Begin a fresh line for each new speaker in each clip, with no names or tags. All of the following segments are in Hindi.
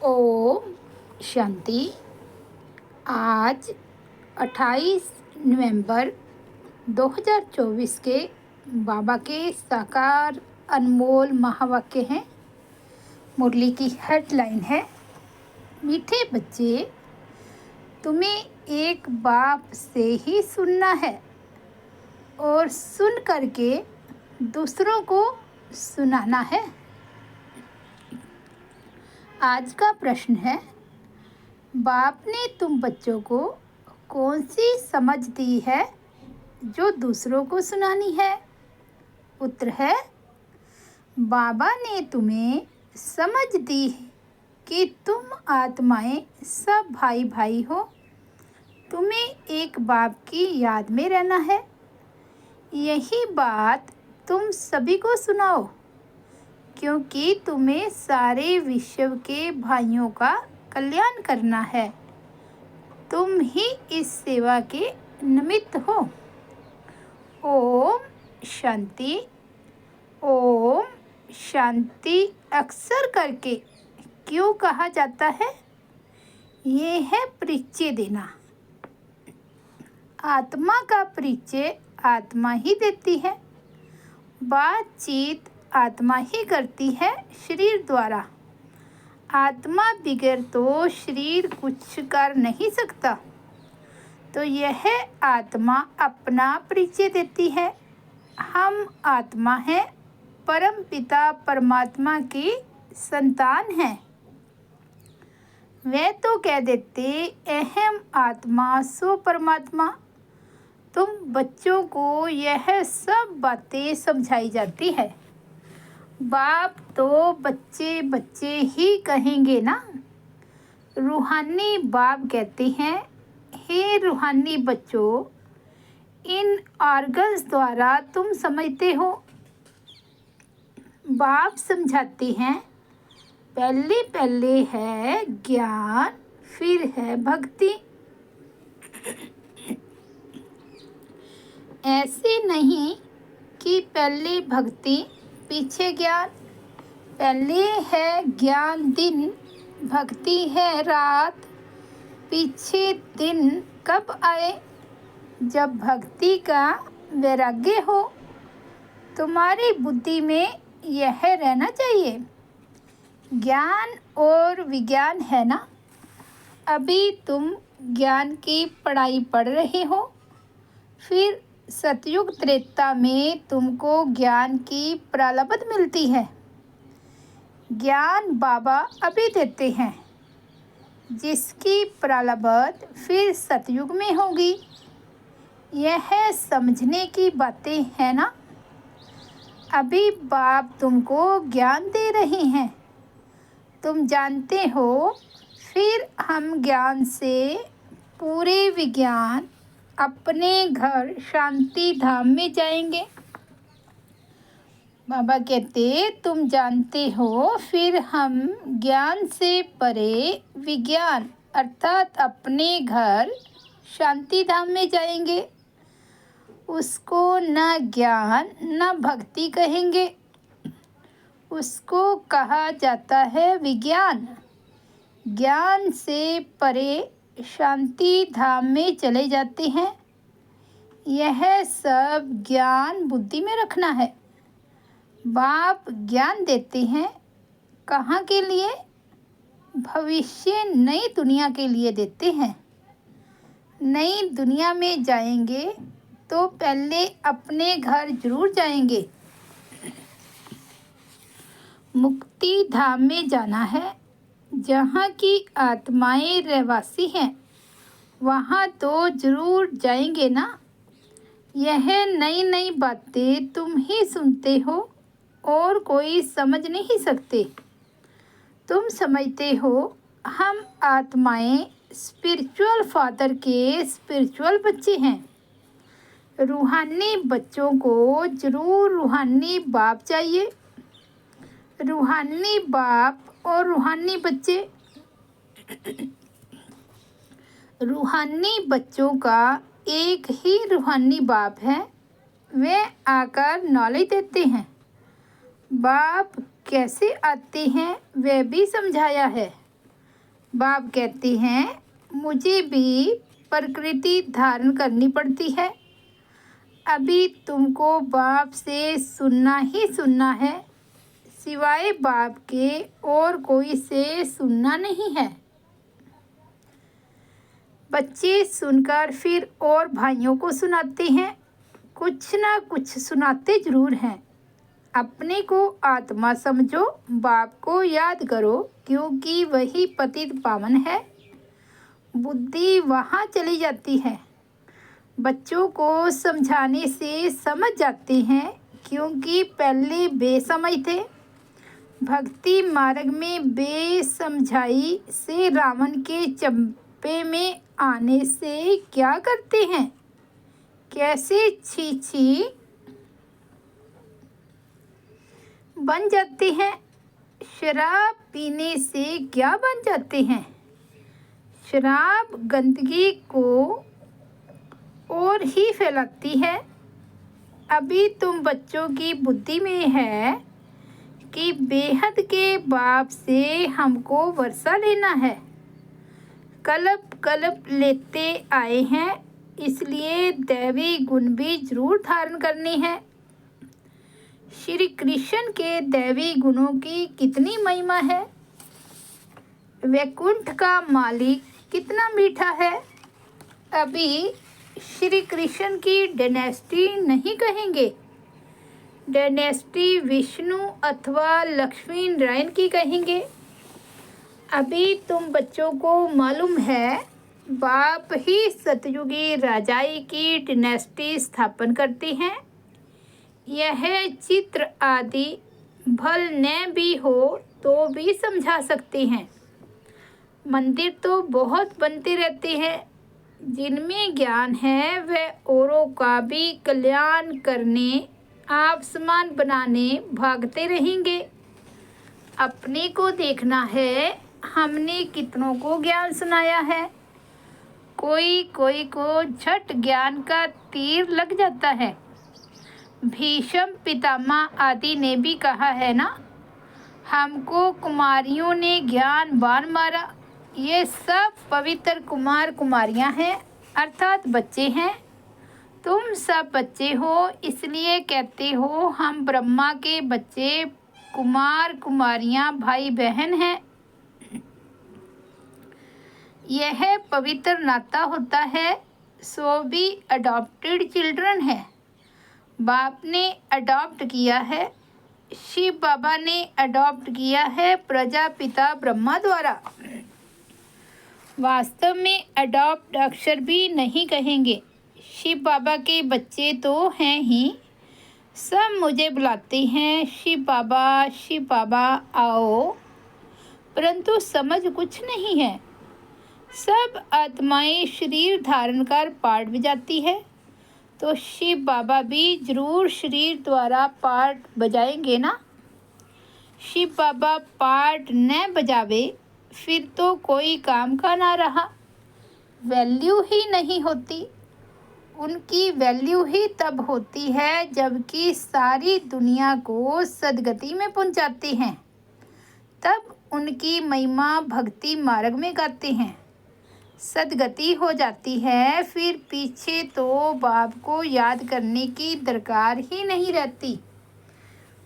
ओम शांति। आज 28 नवंबर 2024 के बाबा के साकार अनमोल महावाक्य हैं। मुरली की हेडलाइन है, मीठे बच्चे, तुम्हें एक बाप से ही सुनना है और सुन करके दूसरों को सुनाना है। आज का प्रश्न है, बाप ने तुम बच्चों को कौन सी समझ दी है जो दूसरों को सुनानी है? उत्तर है, बाबा ने तुम्हें समझ दी कि तुम आत्माएं सब भाई भाई हो। तुम्हें एक बाप की याद में रहना है। यही बात तुम सभी को सुनाओ, क्योंकि तुम्हें सारे विश्व के भाइयों का कल्याण करना है। तुम ही इस सेवा के निमित्त हो। ओम शांति। ओम शांति अक्सर करके क्यों कहा जाता है? ये है परिचय देना। आत्मा का परिचय आत्मा ही देती है। बातचीत आत्मा ही करती है शरीर द्वारा। आत्मा बिगैर तो शरीर कुछ कर नहीं सकता। तो यह आत्मा अपना परिचय देती है। हम आत्मा हैं, परम पिता परमात्मा की संतान हैं। वे तो कह देते, अहम आत्मा सो परमात्मा। तुम बच्चों को यह सब बातें समझाई जाती है। बाप तो बच्चे बच्चे ही कहेंगे ना। रूहानी बाप कहते हैं, हे रूहानी बच्चों, इन ऑर्गन्स द्वारा तुम समझते हो। बाप समझाते हैं, पहले पहले है ज्ञान, फिर है भक्ति। ऐसे नहीं कि पहले भक्ति पीछे ज्ञान। पहले है ज्ञान दिन, भक्ति है रात। पीछे दिन कब आए? जब भक्ति का वैराग्य हो। तुम्हारी बुद्धि में यह रहना चाहिए, ज्ञान और विज्ञान है ना। अभी तुम ज्ञान की पढ़ाई पढ़ रहे हो, फिर सतयुग त्रेता में तुमको ज्ञान की प्रालब्ध मिलती है। ज्ञान बाबा अभी देते हैं, जिसकी प्रालब्ध फिर सतयुग में होगी। यह समझने की बातें हैं ना। अभी बाप तुमको ज्ञान दे रहे हैं, तुम जानते हो। फिर हम ज्ञान से पूरे विज्ञान अपने घर शांति धाम में जाएंगे। बाबा कहते, तुम जानते हो। फिर हम ज्ञान से परे विज्ञान अर्थात अपने घर शांति धाम में जाएंगे। उसको न ज्ञान न भक्ति कहेंगे, उसको कहा जाता है विज्ञान। ज्ञान से परे शांति धाम में चले जाते हैं। यह सब ज्ञान बुद्धि में रखना है। बाप ज्ञान देते हैं, कहाँ के लिए? भविष्य नई दुनिया के लिए देते हैं। नई दुनिया में जाएंगे तो पहले अपने घर जरूर जाएंगे। मुक्ति धाम में जाना है, जहाँ की आत्माएं रहवासी हैं। वहाँ तो जरूर जाएंगे ना। यह नई नई बातें तुम ही सुनते हो और कोई समझ नहीं सकते। तुम समझते हो हम आत्माएं स्पिरिचुअल फादर के स्पिरिचुअल बच्चे हैं। रूहानी बच्चों को जरूर रूहानी बाप चाहिए। रूहानी बाप और रूहानी बच्चे। रूहानी बच्चों का एक ही रूहानी बाप है। वे आकर नॉलेज देते हैं। बाप कैसे आते हैं वह भी समझाया है। बाप कहते हैं मुझे भी प्रकृति धारण करनी पड़ती है। अभी तुमको बाप से सुनना ही सुनना है, सिवाय बाप के और कोई से सुनना नहीं है। बच्चे सुनकर फिर और भाइयों को सुनाते हैं, कुछ ना कुछ सुनाते जरूर हैं। अपने को आत्मा समझो, बाप को याद करो, क्योंकि वही पतित पावन है। बुद्धि वहाँ चली जाती है। बच्चों को समझाने से समझ जाते हैं, क्योंकि पहले बेसमझ थे। भक्ति मार्ग में बेसमझाई से रावण के चंपे में आने से क्या करते हैं, कैसे छी छी बन जाते हैं। शराब पीने से क्या बन जाते हैं। शराब गंदगी को और ही फैलाती है। अभी तुम बच्चों की बुद्धि में है कि बेहद के बाप से हमको वर्षा लेना है। कल्प कल्प लेते आए हैं, इसलिए दैवी गुण भी जरूर धारण करने हैं। श्री कृष्ण के दैवी गुणों की कितनी महिमा है। वैकुंठ का मालिक कितना मीठा है। अभी श्री कृष्ण की डायनेस्टी नहीं कहेंगे, डायनेस्टी विष्णु अथवा लक्ष्मी नारायण की कहेंगे। अभी तुम बच्चों को मालूम है बाप ही सतयुगी राजाई की डायनेस्टी स्थापन करते हैं। यह चित्र आदि भल न भी हो तो भी समझा सकते हैं। मंदिर तो बहुत बनते रहते हैं, जिनमें ज्ञान है वह औरों का भी कल्याण करने, आप समान बनाने भागते रहेंगे। अपने को देखना है, हमने कितनों को ज्ञान सुनाया है। कोई कोई को झट ज्ञान का तीर लग जाता है। भीष्म पितामह आदि ने भी कहा है ना, हमको कुमारियों ने ज्ञान बाण मारा। ये सब पवित्र कुमार कुमारियां हैं, अर्थात बच्चे हैं। तुम सब बच्चे हो, इसलिए कहते हो हम ब्रह्मा के बच्चे। कुमार कुमारियां भाई बहन हैं। यह पवित्र नाता होता है, सो भी अडॉप्टेड चिल्ड्रन है। बाप ने अडॉप्ट किया है, शिव बाबा ने अडॉप्ट किया है प्रजापिता ब्रह्मा द्वारा। वास्तव में अडॉप्ट अक्षर भी नहीं कहेंगे। शिव बाबा के बच्चे तो हैं ही, सब मुझे बुलाते हैं शिव बाबा आओ, परंतु समझ कुछ नहीं है। सब आत्माएं शरीर धारण कर पाठ बजाती है, तो शिव बाबा भी जरूर शरीर द्वारा पाठ बजाएंगे ना। शिव बाबा पाठ न बजावे फिर तो कोई काम का ना रहा, वैल्यू ही नहीं होती। उनकी वैल्यू ही तब होती है जबकि सारी दुनिया को सदगति में पहुंचाते हैं, तब उनकी महिमा भक्ति मार्ग में गाते हैं। सदगति हो जाती है, फिर पीछे तो बाप को याद करने की दरकार ही नहीं रहती।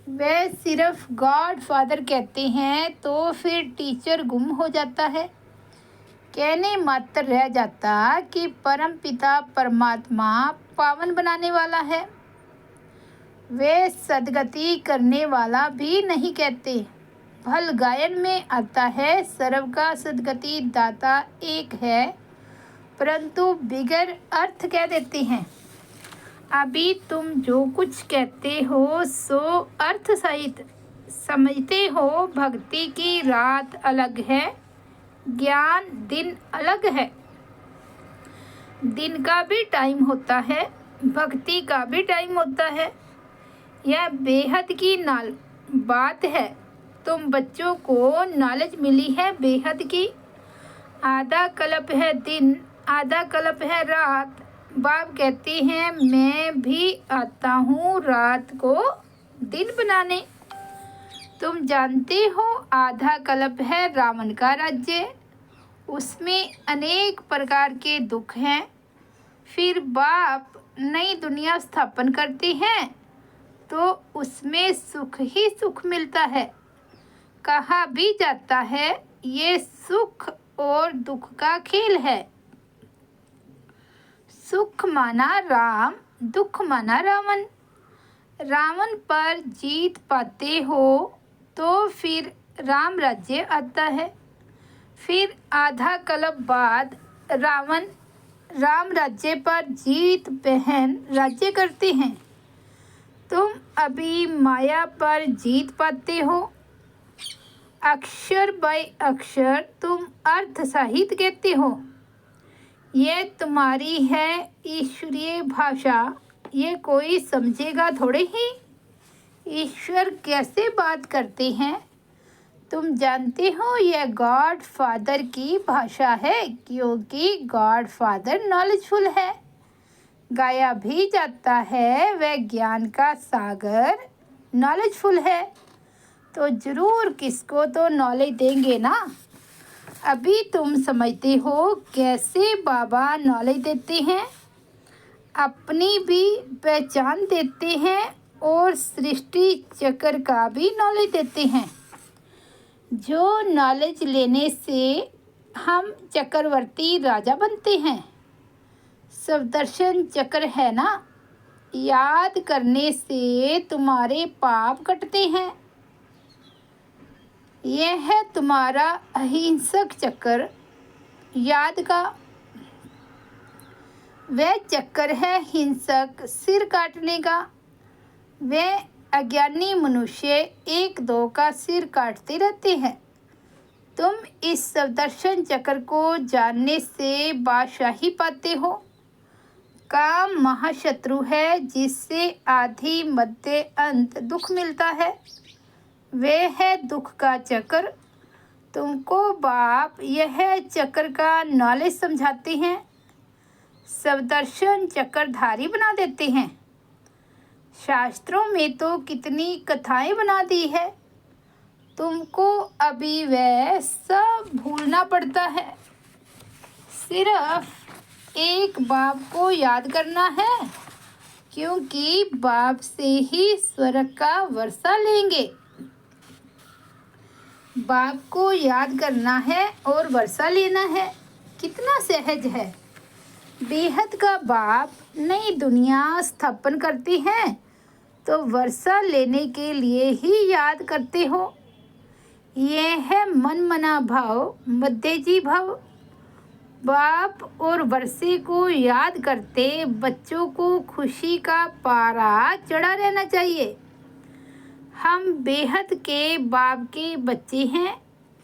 वे सिर्फ गॉड फादर कहते हैं, तो फिर टीचर गुम हो जाता है। कहने मात्र रह जाता कि परम पिता परमात्मा पावन बनाने वाला है। वे सदगति करने वाला भी नहीं कहते। भल गायन में आता है सर्व का सदगति दाता एक है, परंतु बिगर अर्थ कह देते हैं। अभी तुम जो कुछ कहते हो सो अर्थ सहित समझते हो। भक्ति की रात अलग है, ज्ञान दिन अलग है। दिन का भी टाइम होता है, भक्ति का भी टाइम होता है। यह बेहद की बात है। तुम बच्चों को नॉलेज मिली है बेहद की। आधा कल्प है दिन, आधा कल्प है रात। बाप कहते हैं मैं भी आता हूँ रात को दिन बनाने। तुम जानते हो आधा कल्प है रावण का राज्य उसमें अनेक प्रकार के दुख हैं। फिर बाप नई दुनिया स्थापन करते हैं तो उसमें सुख ही सुख मिलता है। कहा भी जाता है ये सुख और दुख का खेल है। सुख माना राम, दुख माना रावण। रावण पर जीत पाते हो तो फिर राम राज्य आता है। फिर आधा कल्प बाद रावण राम राज्य पर जीत पहन राज्य करते हैं। तुम अभी माया पर जीत पाते हो। अक्षर बाय अक्षर तुम अर्थ साहित्य कहते हो। ये तुम्हारी है ईश्वरीय भाषा। ये कोई समझेगा थोड़े ही। ईश्वर कैसे बात करते हैं तुम जानते हो। यह गॉड फादर की भाषा है क्योंकि गॉड फादर नॉलेजफुल है। गाया भी जाता है वह ज्ञान का सागर नॉलेजफुल है। तो जरूर किसको तो नॉलेज देंगे ना। अभी तुम समझते हो कैसे बाबा नॉलेज देते हैं। अपनी भी पहचान देते हैं और सृष्टि चक्र का भी नॉलेज देते हैं। जो नॉलेज लेने से हम चक्रवर्ती राजा बनते हैं। सुदर्शन चक्र है ना, याद करने से तुम्हारे पाप कटते हैं। यह है तुम्हारा अहिंसक चक्र याद का। वह चक्र है हिंसक सिर काटने का। वह अज्ञानी मनुष्य एक दो का सिर काटते रहते हैं। तुम इस सुदर्शन चक्र को जानने से बादशाही पाते हो। काम महाशत्रु है जिससे आदि मध्य अंत दुख मिलता है। वह है दुख का चक्र। तुमको बाप यह चक्र का नॉलेज समझाते हैं। सुदर्शन चक्रधारी बना देते हैं। शास्त्रों में तो कितनी कथाएं बना दी है। तुमको अभी वह सब भूलना पड़ता है। सिर्फ एक बाप को याद करना है क्योंकि बाप से ही स्वर्ग का वर्षा लेंगे। बाप को याद करना है और वर्षा लेना है। कितना सहज है। बेहद का बाप नई दुनिया स्थापन करते हैं तो वर्षा लेने के लिए ही याद करते हो। ये है मन मना भाव, मध्यजी भाव। बाप और वर्षे को याद करते बच्चों को खुशी का पारा चढ़ा रहना चाहिए। हम बेहद के बाप के बच्चे हैं।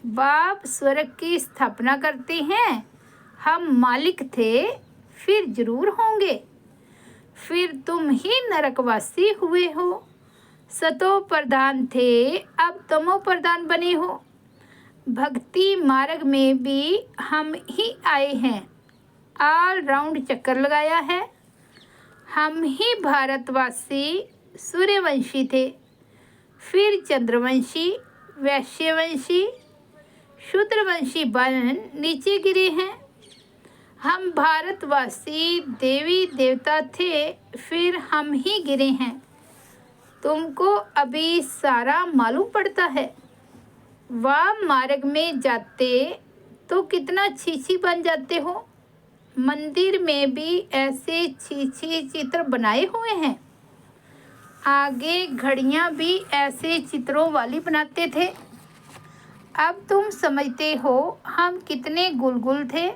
बाप स्वर्ग की स्थापना करते हैं। हम मालिक थे, फिर जरूर होंगे। फिर तुम ही नरकवासी हुए हो। सतो प्रधान थे, अब तमो प्रधान बने हो। भक्ति मार्ग में भी हम ही आए हैं। ऑल राउंड चक्कर लगाया है। हम ही भारतवासी सूर्यवंशी थे, फिर चंद्रवंशी, वैश्यवंशी, शूद्रवंशी बन नीचे गिरे हैं। हम भारतवासी देवी देवता थे, फिर हम ही गिरे हैं। तुमको अभी सारा मालूम पड़ता है। वाम मार्ग में जाते तो कितना छीछी बन जाते हो। मंदिर में भी ऐसे छीछी चित्र बनाए हुए हैं। आगे घड़ियां भी ऐसे चित्रों वाली बनाते थे। अब तुम समझते हो हम कितने गुलगुल थे।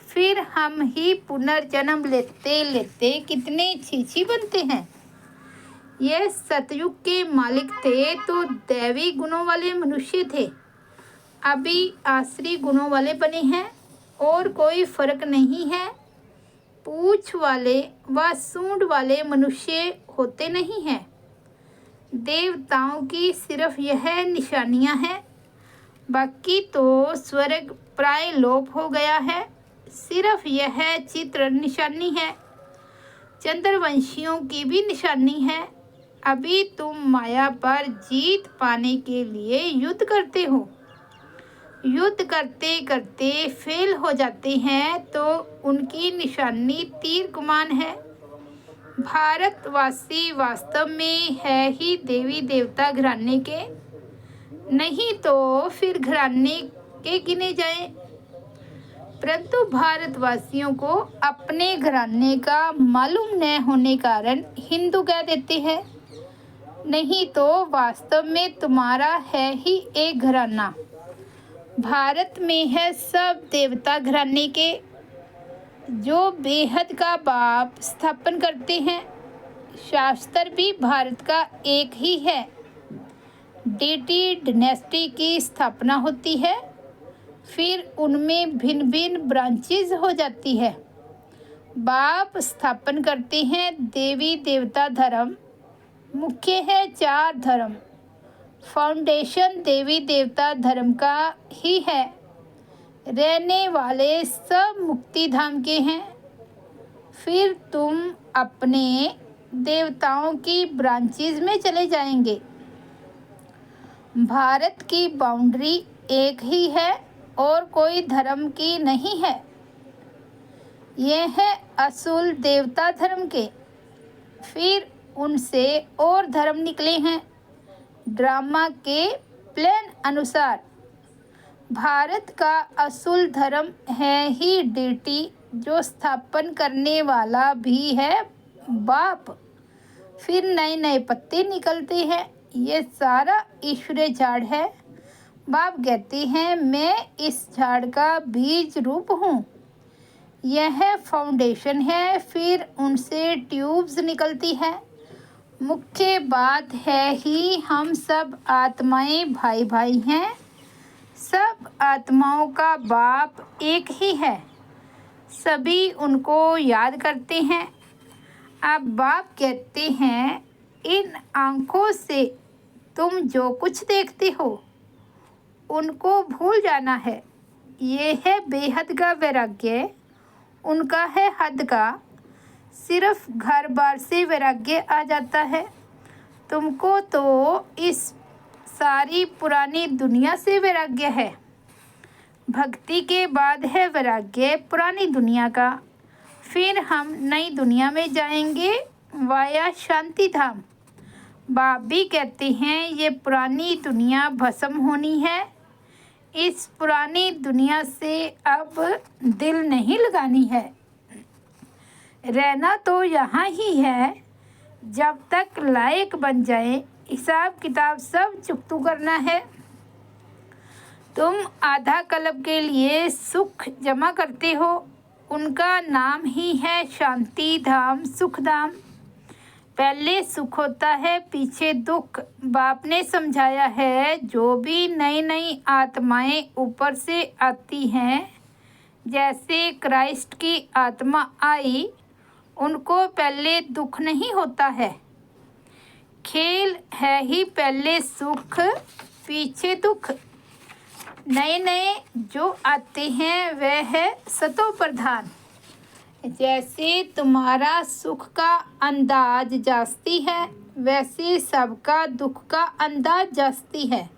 फिर हम ही पुनर्जन्म लेते लेते कितने छीछी बनते हैं। ये सतयुग के मालिक थे तो दैवी गुणों वाले मनुष्य थे। अभी आसरी गुणों वाले बने हैं और कोई फर्क नहीं है। पूंछ वाले व सूंड वाले मनुष्य होते नहीं हैं। देवताओं की सिर्फ यह निशानियां हैं। बाकी तो स्वर्ग प्राय लोप हो गया है। सिर्फ यह चित्र निशानी है। चंद्रवंशियों की भी निशानी है। अभी तुम माया पर जीत पाने के लिए युद्ध करते हो। युद्ध करते करते फेल हो जाते हैं तो उनकी निशानी तीर कमान है। भारतवासी वास्तव में है ही देवी देवता घराने के, नहीं तो फिर घराने के गिने जाएं। परंतु भारतवासियों को अपने घराने का मालूम न होने कारण हिंदू कह देते हैं, नहीं तो वास्तव में तुम्हारा है ही एक घराना। भारत में है सब देवता घराने के, जो बेहद का बाप स्थापन करते हैं। शास्त्र भी भारत का एक ही है। डीटी डायनेस्टी की स्थापना होती है, फिर उनमें भिन्न भिन्न ब्रांचेज हो जाती है। बाप स्थापन करते हैं देवी देवता धर्म, मुख्य है 4 धर्म। फाउंडेशन देवी देवता धर्म का ही है। रहने वाले सब मुक्ति धाम के हैं। फिर तुम अपने देवताओं की ब्रांचेज में चले जाएंगे। भारत की बाउंड्री एक ही है और कोई धर्म की नहीं है। यह है असूल देवता धर्म के, फिर उनसे और धर्म निकले हैं ड्रामा के प्लान अनुसार। भारत का असूल धर्म है ही डीटी, जो स्थापन करने वाला भी है बाप। फिर नए नए पत्ते निकलते हैं। ये सारा ईश्वरीय झाड़ है। बाप कहते हैं मैं इस झाड़ का बीज रूप हूँ। यह फाउंडेशन है, फिर उनसे ट्यूब्स निकलती है। मुख्य बात है ही हम सब आत्माएं भाई भाई हैं। सब आत्माओं का बाप एक ही है। सभी उनको याद करते हैं। अब बाप कहते हैं इन आँखों से तुम जो कुछ देखते हो उनको भूल जाना है। ये है बेहद का वैराग्य, उनका है हद का। सिर्फ घर बार से वैराग्य आ जाता है। तुमको तो इस सारी पुरानी दुनिया से वैराग्य है। भक्ति के बाद है वैराग्य पुरानी दुनिया का। फिर हम नई दुनिया में जाएंगे वाया शांति धाम। बाप भी कहते हैं ये पुरानी दुनिया भस्म होनी है। इस पुरानी दुनिया से अब दिल नहीं लगानी है। रहना तो यहाँ ही है। जब तक लायक बन जाए हिसाब किताब सब चुकतू करना है। तुम आधा कल्प के लिए सुख जमा करते हो, उनका नाम ही है शांति धाम, सुख धाम। पहले सुख होता है, पीछे दुख। बाप ने समझाया है जो भी नई नई आत्माएं ऊपर से आती हैं, जैसे क्राइस्ट की आत्मा आई, उनको पहले दुख नहीं होता है। खेल है ही पहले सुख पीछे दुख। नए नए जो आते हैं वह है सतो प्रधान। जैसे तुम्हारा सुख का अंदाज जास्ती है, वैसे सबका दुख का अंदाज जास्ती है।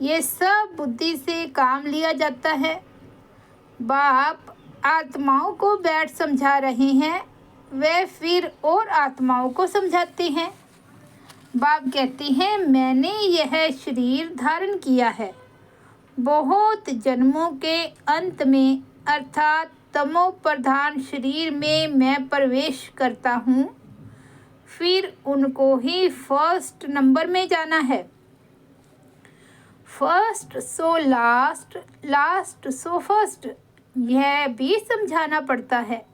ये सब बुद्धि से काम लिया जाता है। बाप आत्माओं को बैठ समझा रहे हैं, वे फिर और आत्माओं को समझाते हैं। बाप कहते हैं मैंने यह शरीर धारण किया है। बहुत जन्मों के अंत में अर्थात तमो प्रधान शरीर में मैं प्रवेश करता हूँ। फिर उनको ही फर्स्ट नंबर में जाना है। First so last, last so first, यह भी समझाना पड़ता है।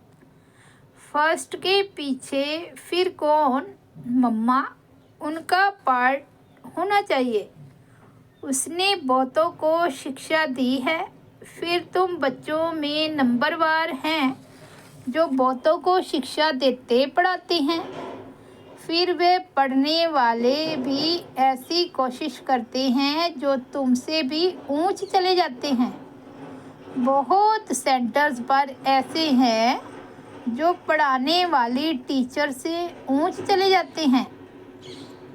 फर्स्ट के पीछे फिर कौन? मम्मा, उनका पार्ट होना चाहिए। उसने बहुतों को शिक्षा दी है। फिर तुम बच्चों में नंबरवार हैं जो बहुतों को शिक्षा देते पढ़ाते हैं। फिर वे पढ़ने वाले भी ऐसी कोशिश करते हैं जो तुमसे भी ऊंच चले जाते हैं। बहुत सेंटर्स पर ऐसे हैं जो पढ़ाने वाली टीचर से ऊंच चले जाते हैं।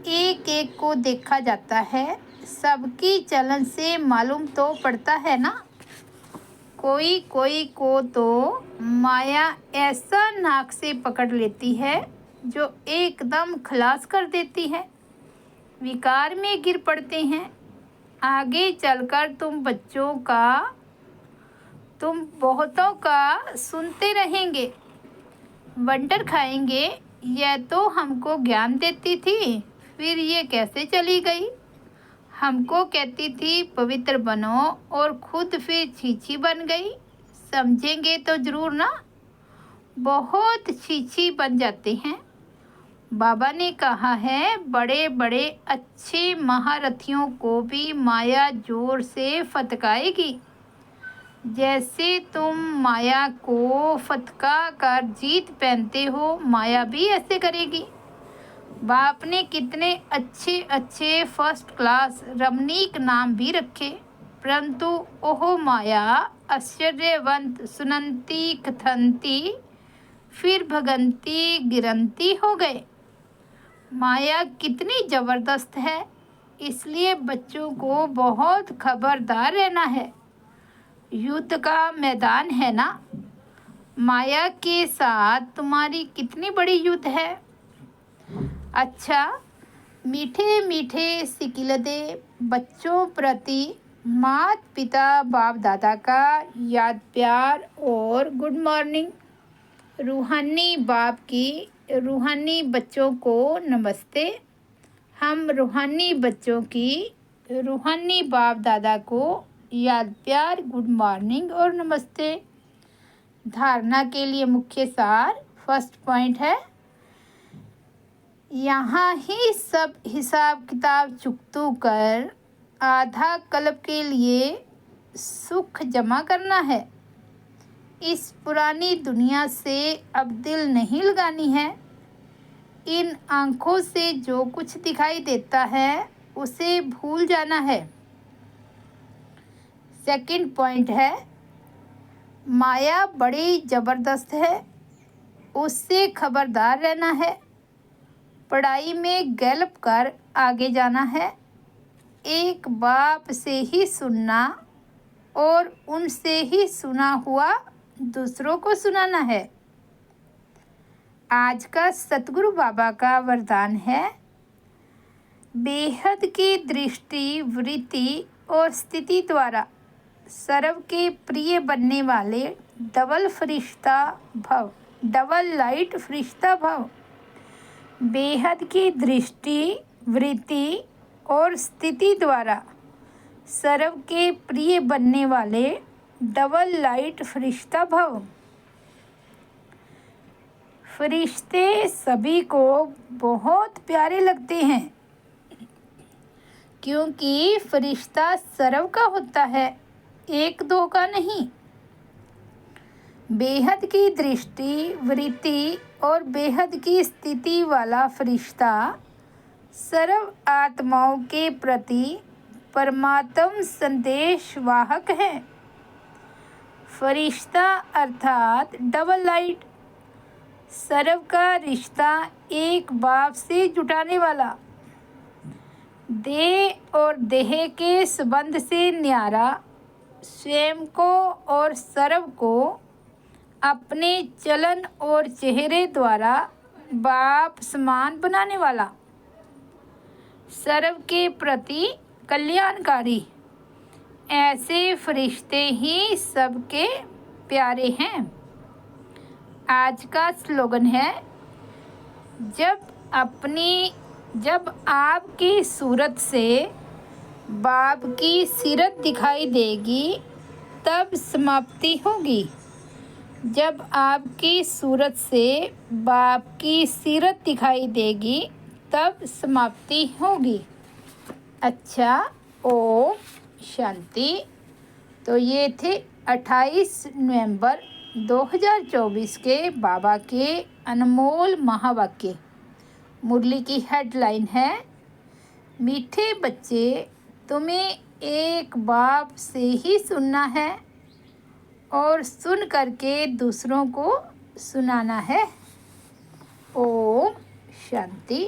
एक एक को देखा जाता है, सबकी चलन से मालूम तो पड़ता है ना। कोई कोई को तो माया ऐसा नाक से पकड़ लेती है जो एकदम खलास कर देती है, विकार में गिर पड़ते हैं। आगे चलकर तुम बहुतों का सुनते रहेंगे। वंडर खाएंगे, यह तो हमको ज्ञान देती थी, फिर ये कैसे चली गई। हमको कहती थी पवित्र बनो और खुद फिर छीछी बन गई। समझेंगे तो जरूर ना, बहुत छीछी बन जाते हैं। बाबा ने कहा है बड़े बड़े अच्छे महारथियों को भी माया जोर से फटकाएगी। जैसे तुम माया को फटका कर जीत पहनते हो, माया भी ऐसे करेगी। बाप ने कितने अच्छे अच्छे फर्स्ट क्लास रमणीक नाम भी रखे, परंतु ओह माया आश्चर्यवंत सुनंती कथंती फिर भगंती गिरंती हो गए। माया कितनी ज़बरदस्त है, इसलिए बच्चों को बहुत खबरदार रहना है। युद्ध का मैदान है ना, माया के साथ तुम्हारी कितनी बड़ी युद्ध है। अच्छा, मीठे मीठे सिकिलदे बच्चों प्रति माता पिता बाप दादा का याद प्यार और गुड मॉर्निंग। रूहानी बाप की रूहानी बच्चों को नमस्ते। हम रूहानी बच्चों की रूहानी बाप दादा को याद प्यार गुड मॉर्निंग और नमस्ते। धारणा के लिए मुख्य सार फर्स्ट पॉइंट है, यहाँ ही सब हिसाब किताब चुकतू कर आधा कल्प के लिए सुख जमा करना है। इस पुरानी दुनिया से अब दिल नहीं लगानी है। इन आँखों से जो कुछ दिखाई देता है उसे भूल जाना है। सेकंड पॉइंट है, माया बड़ी ज़बरदस्त है, उससे खबरदार रहना है। पढ़ाई में गैलप कर आगे जाना है। एक बाप से ही सुनना और उनसे ही सुना हुआ दूसरों को सुनाना है। आज का सतगुरु बाबा का वरदान है, बेहद की दृष्टि वृत्ति और स्थिति द्वारा सर्व के प्रिय बनने वाले डबल लाइट फरिश्ता भव। बेहद की दृष्टि वृत्ति और स्थिति द्वारा सर्व के प्रिय बनने वाले डबल लाइट फरिश्ता भव। फरिश्ते सभी को बहुत प्यारे लगते हैं, क्योंकि फरिश्ता सर्व का होता है, एक दो का नहीं। बेहद की दृष्टि वृत्ति और बेहद की स्थिति वाला फरिश्ता सर्व आत्माओं के प्रति परमात्म संदेश वाहक है। फरिश्ता अर्थात डबल लाइट, सर्व का रिश्ता एक बाप से जुटाने वाला, देह और देह के संबंध से न्यारा, स्वयं को और सर्व को अपने चलन और चेहरे द्वारा बाप समान बनाने वाला, सर्व के प्रति कल्याणकारी। ऐसे फरिश्ते ही सबके प्यारे हैं। आज का स्लोगन है, जब आपकी सूरत से बाप की सीरत दिखाई देगी तब समाप्ति होगी। जब आपकी सूरत से बाप की सीरत दिखाई देगी तब समाप्ति होगी। अच्छा, ओम शांति। तो ये थे 28 नवंबर 2024 के बाबा के अनमोल महावाक्य। मुरली की हेडलाइन है, मीठे बच्चे, तुम्हें एक बाप से ही सुनना है और सुन करके दूसरों को सुनाना है। ओम शांति।